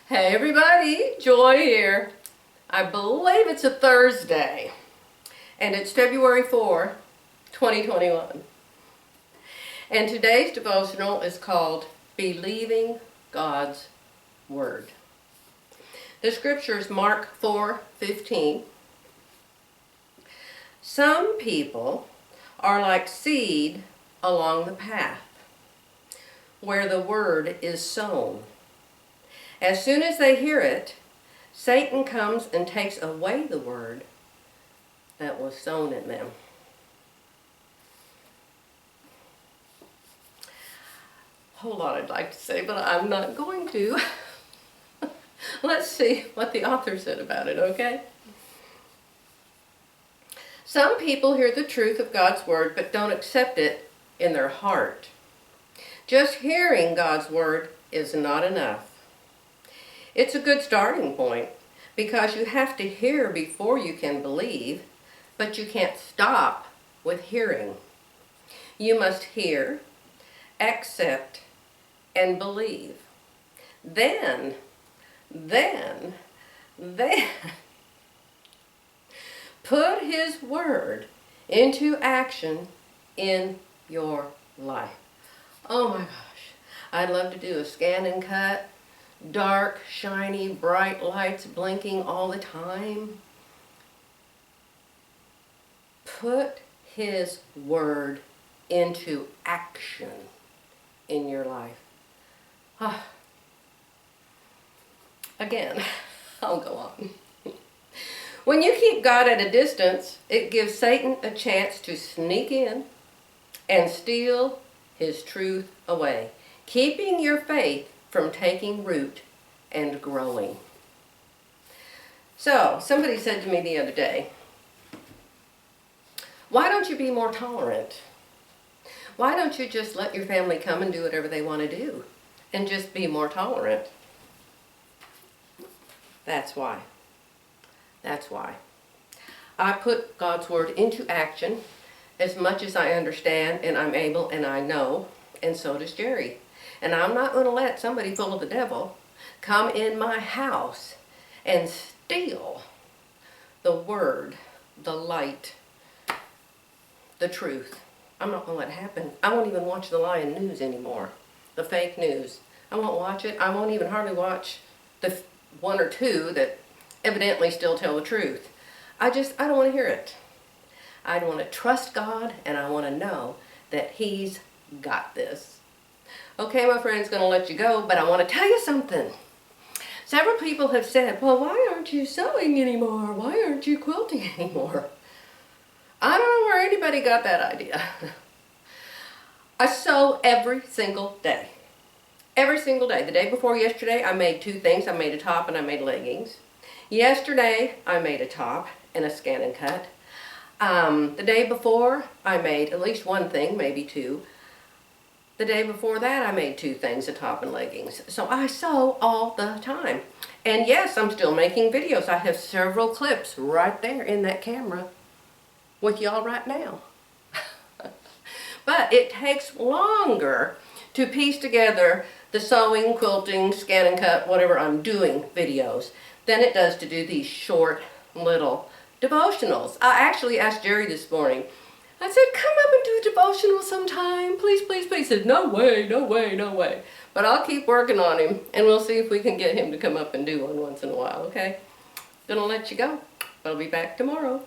Hey everybody, Joy here. I believe it's a Thursday and it's February 4, 2021. And today's devotional is called Believing God's Word. The scripture is Mark 4:15. Some people are like seed along the path where the word is sown. As soon as they hear it, Satan comes and takes away the word that was sown in them. A whole lot I'd like to say, but I'm not going to. Let's see what the author said about it, okay? Some people hear the truth of God's word but don't accept it in their heart. Just hearing God's word is not enough. It's a good starting point because you have to hear before you can believe, but you can't stop with hearing. You must hear, accept, and believe. Then, put His word into action in your life. Oh my gosh, I'd love to do a scan and cut. Dark, shiny, bright lights blinking all the time. Put His word into action in your life. Again, I'll go on. When you keep God at a distance, it gives Satan a chance to sneak in and steal His truth away, keeping your faith from taking root and growing. So, somebody said to me the other day, why don't you be more tolerant? Why don't you just let your family come and do whatever they want to do and just be more tolerant? That's why. That's why. I put God's word into action as much as I understand and I'm able and I know, and so does Jerry. And I'm not going to let somebody full of the devil come in my house and steal the word, the light, the truth. I'm not going to let it happen. I won't even watch the lying news anymore, the fake news. I won't watch it. I won't even hardly watch the one or two that evidently still tell the truth. I don't want to hear it. I want to trust God and I want to know that He's got this. Okay, my friend's going to let you go, but I want to tell you something. Several people have said, well, why aren't you sewing anymore? Why aren't you quilting anymore? I don't know where anybody got that idea. I sew every single day. Every single day. The day before yesterday, I made two things. I made a top and I made leggings. Yesterday, I made a top and a scan and cut. The day before, I made at least one thing, maybe two. The day before that, I made two things, a top and leggings. So I sew all the time. And yes, I'm still making videos. I have several clips right there in that camera with y'all right now. But it takes longer to piece together the sewing, quilting, scan and cut, whatever I'm doing videos than it does to do these short little devotionals. I actually asked Jerry this morning, I said, come up and do a devotional sometime. Please, please, please. He said, no way, no way, no way. But I'll keep working on him, and we'll see if we can get him to come up and do one once in a while, okay? Gonna let you go, but I'll be back tomorrow.